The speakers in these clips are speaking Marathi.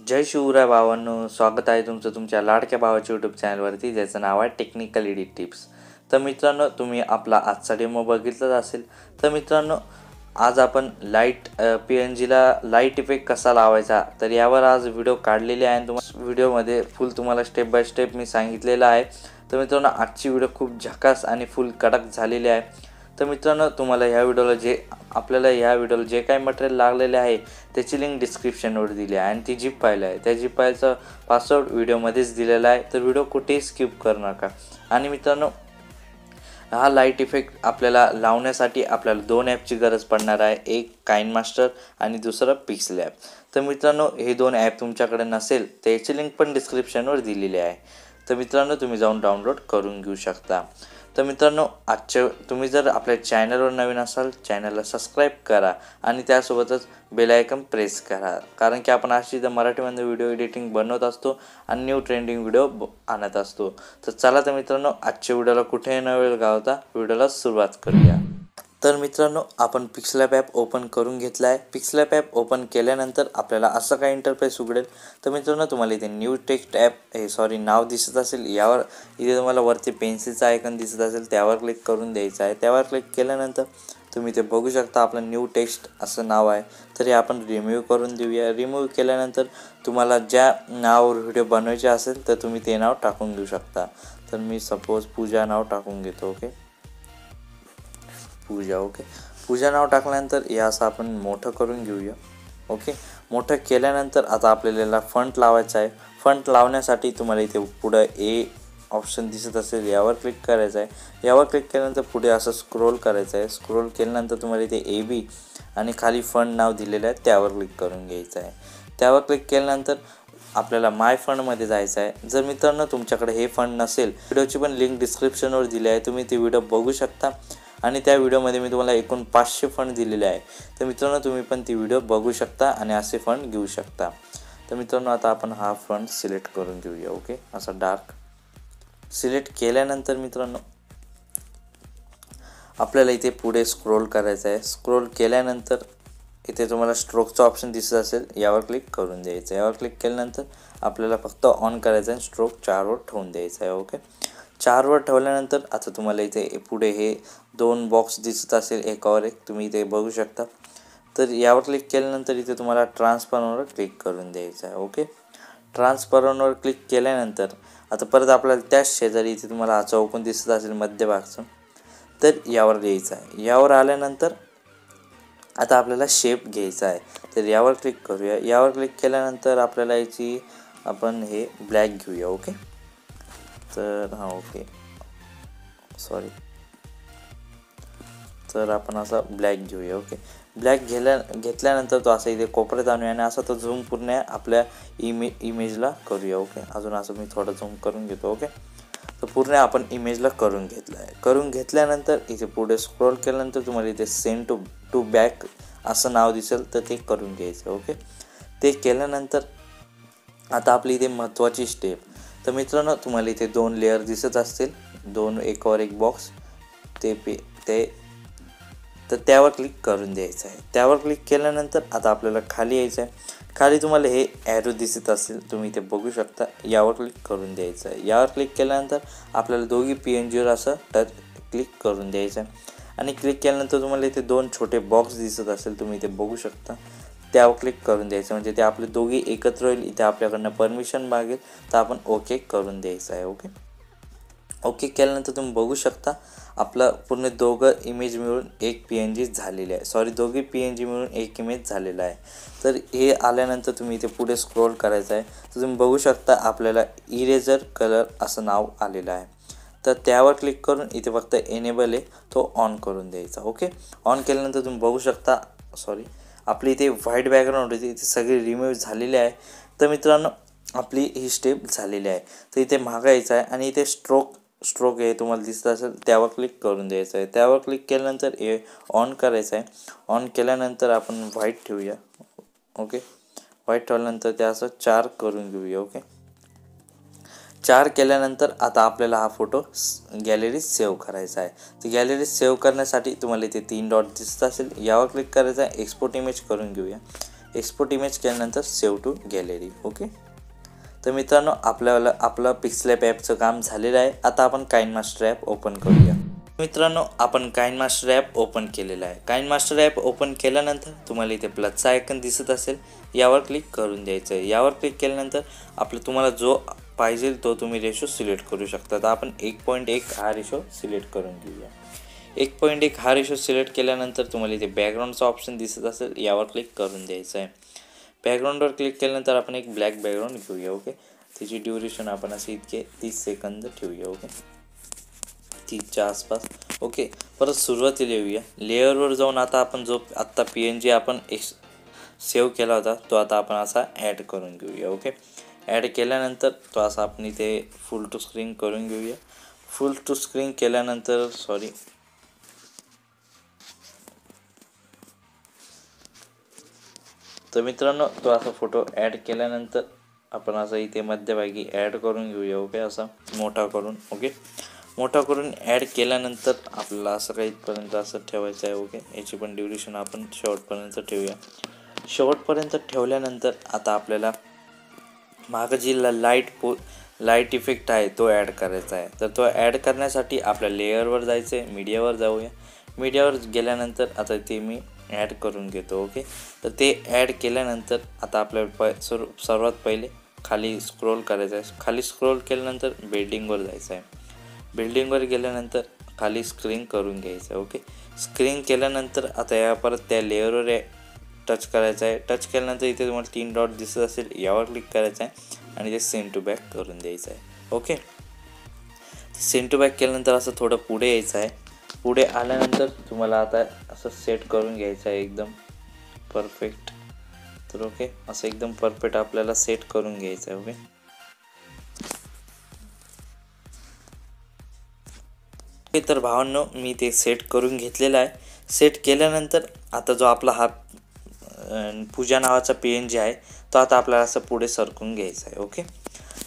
जय शिवराय भावांनो, स्वागत आहे तुमचं तुमच्या लाडक्या भावाच्या यूट्यूब चॅनलवरती, ज्याचं नाव आहे टेक्निकल एडिट टिप्स. तर मित्रांनो, तुम्ही आपला आजचा डेमो बघितलाच असेल. तर मित्रांनो, आज आपण PNGला लाईट इफेक्ट कसा लावायचा, तर यावर आज व्हिडिओ काढलेले आहे आणि तुम्हाला व्हिडिओमध्ये तुम्हाला स्टेप बाय स्टेप मी सांगितलेलं आहे. तर मित्रांनो, आजची व्हिडिओ खूप झकास आणि फुल कडक झालेली आहे. तर मित्रांनो, तुम्हाला ह्या व्हिडिओला जे काही मटेरियल लागलेले आहे त्याची लिंक डिस्क्रिप्शनवर दिली आहे आणि ती झिप फाईल आहे. त्या झिप फाईलचा पासवर्ड व्हिडिओमध्येच दिलेला आहे, तर व्हिडिओ कुठेही स्किप करू नका. आणि मित्रांनो, हा लाईट इफेक्ट आपल्याला लावण्यासाठी आपल्याला 2 ॲपची गरज पडणार आहे. एक काइनमास्टर आणि दुसरं पिक्सेल ॲप. तर मित्रांनो, हे 2 ॲप तुमच्याकडे नसेल तर याची लिंक पण डिस्क्रिप्शनवर दिलेली आहे. तर मित्रांनो, तुम्ही जाऊन डाउनलोड करून घेऊ शकता. तर मित्रांनो, तुम्ही जर आपल्या चॅनलवर नवीन असाल, चॅनलला सबस्क्राईब करा आणि त्यासोबतच बेल आयकॉन प्रेस करा, कारण की आपण अशी मराठीमध्ये व्हिडिओ एडिटिंग बनवत असतो आणि न्यू ट्रेंडिंग व्हिडिओ आणत असतो. तर चला तर मित्रांनो, आजच्या व्हिडिओला कुठेही न वेळ घालवता व्हिडिओला सुरुवात करूया. तर मित्रांनो, आपण पिक्सेल ॲप ओपन करून घेतला आहे. पिक्सेल ॲप ओपन केल्यानंतर आपल्याला असं काही इंटरफेस उघडेल. तर मित्रांनो, तुम्हाला इथे न्यू टेक्स्ट नाव दिसत असेल. यावर इथे तुम्हाला वरती पेन्सिलचा आयकॉन दिसत असेल, त्यावर क्लिक करून द्यायचं आहे. त्यावर क्लिक केल्यानंतर तुम्ही ते बघू शकता, आपलं न्यू टेक्स्ट असं नाव आहे. तर हे आपण रिमूव्ह करून देऊया. रिमूव्ह केल्यानंतर तुम्हाला ज्या नावावर व्हिडिओ बनवायचे असेल तर तुम्ही ते नाव टाकून घेऊ शकता. तर मी सपोज पूजा नाव टाकून घेतो. पूजा नाव टाकल्यानंतर हे असं आपण मोठं करून घेऊया. मोठं केल्यानंतर आता आपल्याला फंट लावायचा आहे. फंट लावण्यासाठी तुम्हाला इथे पुढं ए ऑप्शन दिसत असेल, यावर क्लिक करायचं आहे. यावर क्लिक केल्यानंतर पुढे असं स्क्रोल करायचं आहे. स्क्रोल केल्यानंतर तुम्हाला इथे AB आणि खाली फंट नाव दिलेलं आहे, त्यावर क्लिक करून घ्यायचं आहे. त्यावर क्लिक केल्यानंतर आपल्याला माय फंडमध्ये जायचं आहे. जर मित्रांनो तुमच्याकडे हे फंड नसेल, व्हिडिओची पण लिंक डिस्क्रिप्शनवर दिली आहे, तुम्ही ती व्हिडिओ बघू शकता. आणि त्या व्हिडिओमध्ये मी तुम्हाला एकूण 500 फंड दिलेले आहे. तर मित्रांनो, तुम्ही पण ती व्हिडिओ बघू शकता आणि असे फंड घेऊ शकता. तर मित्रांनो, आता आपण हा फंड सिलेक्ट करून घेऊया. असा डार्क सिलेक्ट केल्यानंतर मित्रांनो, आपल्याला इथे पुढे स्क्रोल करायचं आहे. स्क्रोल केल्यानंतर इथे तुम्हाला स्ट्रोकचा ऑप्शन दिसत असेल, यावर क्लिक करून द्यायचं. यावर क्लिक केल्यानंतर आपल्याला फक्त ऑन करायचं आहे. स्ट्रोक 4वर ठेवून द्यायचं आहे. 4वर ठेवल्यानंतर आता तुम्हाला इथे पुढे हे 2 बॉक्स दिसत असेल, एकावर एक, तुम्ही इथे बघू शकता. तर यावर क्लिक केल्यानंतर इथे तुम्हाला ट्रान्सफॉर्मवर क्लिक करून द्यायचं आहे. ट्रान्सफॉर्मवर क्लिक केल्यानंतर आता परत आपल्याला त्याच शेजारी इथे तुम्हाला हा चौकोन दिसत असेल मध्यभागचं, तर यावर यायचं आहे. यावर आल्यानंतर आता आपल्याला शेप घ्यायचा आहे. तर यावर क्लिक करूया. यावर क्लिक केल्यानंतर आपल्याला याची आपण हे ब्लॅक घेऊया. तर तर आपण असा ब्लॅक घेऊया. ब्लॅक घेतल्यानंतर तो असा इथे कोपऱ्यात आणूया आणि असा तो झूम पूर्ण आपल्या इमेजला करूया. अजून असं मी थोडं झूम करून घेतो. तर पूर्ण आपण इमेजला करून घेतलं आहे. करून घेतल्यानंतर इथे पुढे स्क्रोल केल्यानंतर तुम्हाला इथे सेंड टू बॅक असं नाव दिसेल, तर ते करून घ्यायचं. ते केल्यानंतर आता आपली इथे महत्त्वाची स्टेप. तर मित्रांनो, तुम्हाला इथे 2 लेअर दिसत असतील, 2 एकावर एक बॉक्स, तर त्यावर क्लिक करून द्यायचं आहे. त्यावर क्लिक केल्यानंतर आता आपल्याला खाली यायचं आहे. खाली तुम्हाला हे ॲरो दिसत असेल, तुम्ही इथे बघू शकता, यावर क्लिक करून द्यायचं आहे. यावर क्लिक केल्यानंतर आपल्याला दोघी PNGवर असं क्लिक करून द्यायचं आहे. आणि क्लिक केल्यानंतर तुम्हाला इथे 2 छोटे बॉक्स दिसत असेल, तुम्ही इथे बघू शकता, त्यावर क्लिक करून द्यायचं. म्हणजे ते आपले दोघी एकत्र होईल. इथे आपल्याकडनं परमिशन मागेल, तर आपण ओके करून द्यायचं आहे. ओके केल्यानंतर तुम्ही बघू शकता, आपलं पूर्ण दोघं इमेज मिळून एक PNG झालेली आहे. दोघी PNG मिळून एक इमेज झालेला आहे. तर हे आल्यानंतर तुम्ही इथे पुढे स्क्रोल करायचं आहे. तर तुम्ही बघू शकता, आपल्याला इरेजर कलर असं नाव आलेलं आहे. तर त्यावर क्लिक करून इथे फक्त एनेबल आहे तो ऑन करून द्यायचा. ऑन केल्यानंतर तुम्ही बघू शकता, आपली इथे व्हाईट बॅकग्राऊंड होती, इथे सगळी रिमूव्ह झालेली आहे. तर मित्रांनो, आपली ही स्टेप झालेली आहे. तर इथे मागायचं आहे आणि इथे स्ट्रोक हे तुम्हाला दिसत असेल, त्यावर क्लिक करून द्यायचं आहे. त्यावर क्लिक केल्यानंतर हे ऑन करायचं आहे. ऑन केल्यानंतर आपण व्हाईट ठेवूया. व्हाईट ठेवल्यानंतर ते असं 4 करून घेऊया. 4 केल्यानंतर आता आपल्याला हा फोटो गॅलरीत सेव्ह करायचा आहे. तर गॅलरीत सेव्ह करण्यासाठी तुम्हाला इथे 3 डॉट दिसत असेल, यावर क्लिक करायचं आहे. एक्सपोर्ट इमेज करून घेऊया. एक्सपोर्ट इमेज केल्यानंतर सेव्ह टू गॅलरी. ओके. तर मित्रांनो आपल्याला आपलं पिक्सलॅब ॲपचं काम झालेलं आहे. आता आपण काइनमास्टर ॲप ओपन करूया. मित्रांनो आपण काइनमास्टर ॲप ओपन केलेलं आहे. काइनमास्टर ॲप ओपन केल्यानंतर तुम्हाला इथे प्लसचा आयकन दिसत असेल, यावर क्लिक करून द्यायचं आहे. यावर क्लिक केल्यानंतर तुम्हाला जो पाहिजे तो तुम्ही रेशो सिलेक्ट करू शकता. तर आपण 1.1 हा रेशो सिलेक्ट करून घेऊया. 1.1 हा रेशो सिलेक्ट केल्यानंतर तुम्हाला इथे बॅकग्राऊंडचा ऑप्शन दिसत असेल, यावर क्लिक करून द्यायचं आहे. बॅकग्राऊंडवर क्लिक केल्यानंतर आपण एक ब्लॅक बॅकग्राऊंड घेऊया. ओके. त्याची ड्युरेशन आपण असे इतके 30 सेकंद ठेवूया. ओके. 30च्या आसपास. ओके. परत सुरुवातीला येऊया. लेअरवर जाऊन आता आपण जो आत्ता PNG आपण सेव्ह केला होता तो आता आपण असा ॲड करून घेऊया. ओके. ॲड केल्यानंतर तो असा आपण इथे फुल टू स्क्रीन करून घेऊया. फुल टू स्क्रीन केल्यानंतर तर मित्रांनो तो असा फोटो ॲड केल्यानंतर आपण असं इथे मध्यभागी ॲड करून घेऊया. ओके. असा मोठा करून. ओके. मोठा करून ॲड केल्यानंतर आपल्याला असं काही इथपर्यंत असं ठेवायचं आहे. ओके. याची पण ड्युरेशन आपण शेवटपर्यंत ठेवूया. शेवटपर्यंत ठेवल्यानंतर आता आपल्याला मागं जी लाईट इफेक्ट आहे तो ॲड करायचा आहे. तर तो ॲड करण्यासाठी आपल्या लेअरवर जायचं आहे. मीडियावर जाऊया. मीडियावर गेल्यानंतर आता ते मी ॲड करून घेतो. ओके. तर ते ॲड केल्यानंतर आता आपल्याला सर्वात पहिले खाली स्क्रोल करायचं आहे. खाली स्क्रोल केल्यानंतर बिल्डिंगवर जायचं आहे. बिल्डिंगवर गेल्यानंतर खाली स्क्रीन करून घ्यायचं आहे. ओके. स्क्रीन केल्यानंतर आता या परत त्या लेअरवर टच करायचं आहे. टच केल्यानंतर इथे तुम्हाला 3 डॉट दिसत असेल, यावर क्लिक करायचं आहे आणि ते सेंड टू बॅक करून द्यायचं आहे. ओके. सेंड टू बॅक केल्यानंतर असं थोडं पुढे यायचं आहे. पुढे आल्यानंतर तुम्हाला आता असं सेट करून घ्यायचं आहे एकदम परफेक्ट. तर ओके. असं एकदम परफेक्ट आपल्याला सेट करून घ्यायचं आहे. ओके. तर भावांनो मी ते सेट करून घेतलेलं आहे. सेट केल्यानंतर आता जो आपला हा पूजा नावाचा PNG आहे तो आता आपल्याला असं पुढे सरकून घ्यायचा आहे. ओके.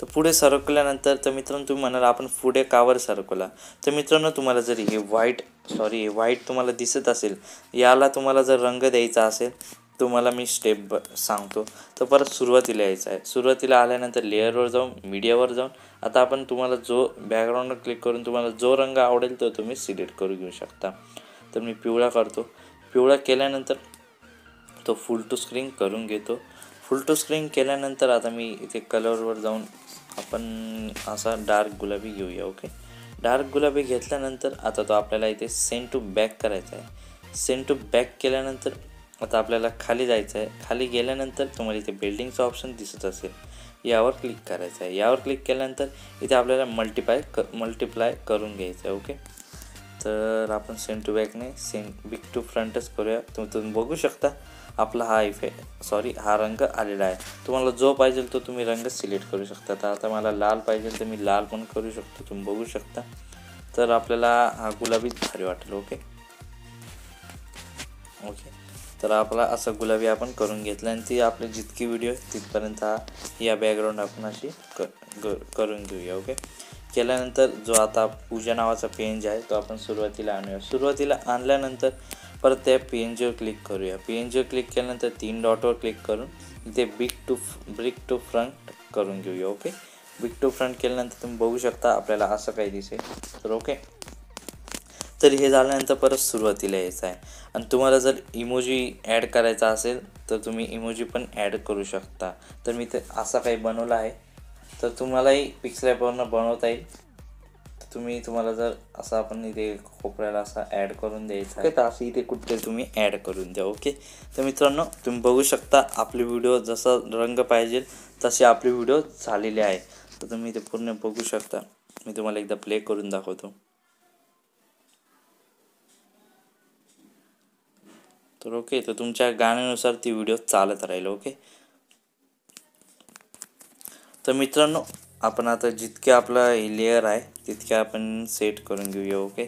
तर पुढे सरकल्यानंतर तर मित्रांनो तुम्ही म्हणाल आपण पुढे कावर सरकवला. तर मित्रांनो तुम्हाला जर हे व्हाईट तुम्हाला दिसत असेल, याला तुम्हाला जर रंग द्यायचा असेल तुम्हाला मी स्टेप सांगतो. तर परत सुरुवातीला यायचं आहे. सुरुवातीला आल्यानंतर लेअरवर जाऊन मीडियावर जाऊन आता आपण तुम्हाला जो बॅकग्राऊंडवर क्लिक करून तुम्हाला जो रंग आवडेल तो तुम्ही सिलेक्ट करू घेऊ शकता. तर मी पिवळा करतो. पिवळा केल्यानंतर तो फुल टू स्क्रीन करून घेतो. फुल टू स्क्रीन केल्यानंतर आता मी इथे कलरवर जाऊन आपण असा डार्क गुलाबी घेऊया. ओके. डार्क गुलाबी घेतल्यानंतर आता तो आपल्याला इथे सेंड टू बॅक करायचा आहे. सेंड टू बॅक केल्यानंतर आता आपल्याला खाली जायचं आहे. खाली गेल्यानंतर तुम्हाला इथे बिल्डिंगचा ऑप्शन दिसत असेल, यावर क्लिक करायचं आहे. यावर क्लिक केल्यानंतर इथे आपल्याला मल्टिप्लाय करून घ्यायचं आहे. ओके. तर आपण सेंड टू बॅकने बिग टू फ्रंटच करूया. तुम्ही बघू शकता आपला हा रंग आलेला आहे. तुम्हाला जो पाहिजे तो तुम्ही रंग सिलेक्ट करू शकता. तर आता मला लाल पाहिजे तर मी लाल पण करू शकतो. तुम्ही बघू शकता. तर आपल्याला हा गुलाबी भारी वाटेल. ओके. तर आपला असं गुलाबी आपण करून घेतला आणि ती आपली जितकी व्हिडिओ आहे तिथपर्यंत या बॅकग्राऊंड आपण अशी करून घेऊया. ओके. केल्यानंतर जो आता पूजा नावाचा PNG आहे तो आपण सुरुवातीला आणूया. सुरुवातीला आणल्यानंतर परत त्या PNGवर क्लिक करूया. PNGवर क्लिक केल्यानंतर 3 डॉटवर क्लिक करून इथे ब्रिक टू फ्रंट करून घेऊया. ओके. ब्रिक टू फ्रंट केल्यानंतर तुम्ही बघू शकता आपल्याला असं काही दिसेल. तर ओके. तर हे झाल्यानंतर परत सुरुवातीला यायचं आहे. आणि तुम्हाला जर इमोजी ॲड करायचा असेल तर तुम्ही इमोजी पण ॲड करू शकता. तर मी ते असा काही बनवला आहे. तर तुम्हालाही पिक्सलॅबवरनं बनवता येईल. तुम्हाला जर असं आपण इथे कोपऱ्याला असा ॲड करून द्यायचा आहे तर असं इथे कुठे तुम्ही ॲड करून द्या. ओके. तर मित्रांनो तुम्ही बघू शकता आपली व्हिडिओ जसा रंग पाहिजे तसे आपली व्हिडिओ झालेली आहे. तर तुम्ही इथे पूर्ण बघू शकता. मी तुम्हाला एकदा प्ले करून दाखवतो. तर ओके. तर तुमच्या गाण्यानुसार ती व्हिडिओ चालत राहील. ओके. तर मित्रांनो आपण आता जितके आपला लेअर आहे तितके आपण सेट करून घेऊया. ओके.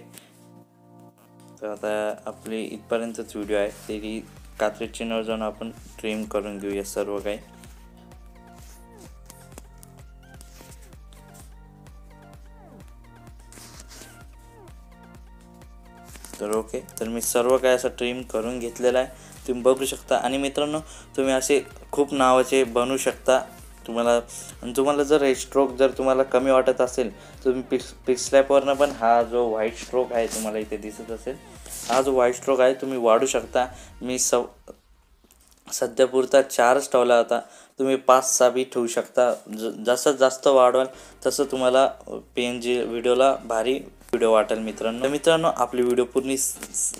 तर आता आपली इथपर्यंतच व्हिडिओ आहे. तरी कात्री चिन्हावर जाऊन आपण ट्रिम करून घेऊया सर्व काही. तर ओके. तर मी सर्व काही असं ट्रिम करून घेतलेलं आहे. तुम्ही बघू शकता. आणि मित्रांनो तुम्ही असे खूप नावाचे बनवू शकता. तुम्हाला जर हे स्ट्रोक जर तुम्हाला कमी वाटत असेल, तुम्ही पिक्सलॅपवरनं पण हा जो व्हाईट स्ट्रोक आहे तुम्हाला इथे दिसत असेल, हा जो व्हाईट स्ट्रोक आहे तुम्ही वाढू शकता. मी सध्यापुरता 4च ठेवला होता. तुम्ही 5-6 बी ठेवू शकता. जसं जास्त वाढवाल तसं तुम्हाला PNG व्हिडिओला भारी व्हिडिओ वाटेल मित्रांनो. तर मित्रांनो आपली व्हिडिओ पूर्ण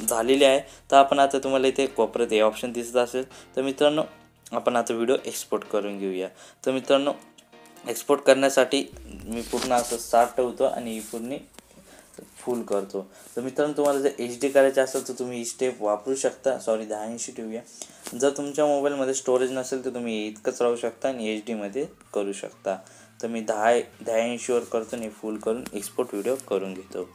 झालेली आहे. तर आपण आता तुम्हाला इथे कोपऱ्यात हे ऑप्शन दिसत असेल, तर मित्रांनो आपण आता व्हिडिओ एक्सपोर्ट करून घेऊया. तर मित्रांनो एक्सपोर्ट करण्यासाठी मी पूर्ण असं 60 ठेवतो आणि पूर्ण फुल करतो. तर मित्रांनो तुम्हाला जर HD करायचे असेल तर तुम्ही ही स्टेप वापरू शकता. 1080 ठेवूया. जर तुमच्या मोबाईलमध्ये स्टोरेज नसेल तर तुम्ही इतकंच राहू शकता आणि HDमध्ये करू शकता. तर मी 1080वर करतो आणि फुल करून एक्सपोर्ट व्हिडिओ करून घेतो.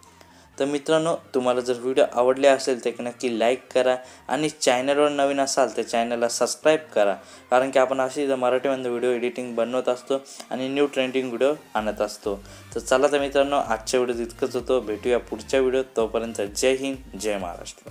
तर मित्रांनो तुम्हाला जर व्हिडिओ आवडले असेल तर नक्की लाईक करा आणि चॅनलवर नवीन असाल तर चॅनलला सबस्क्राईब करा. कारण की आपण अशी मराठीमध्ये व्हिडिओ एडिटिंग बनवत असतो आणि न्यू ट्रेंडिंग व्हिडिओ आणत असतो. तर चला तर मित्रांनो आजच्या व्हिडिओत इतकंच होतं. भेटूया पुढच्या व्हिडिओत. तोपर्यंत जय हिंद, जय महाराष्ट्र.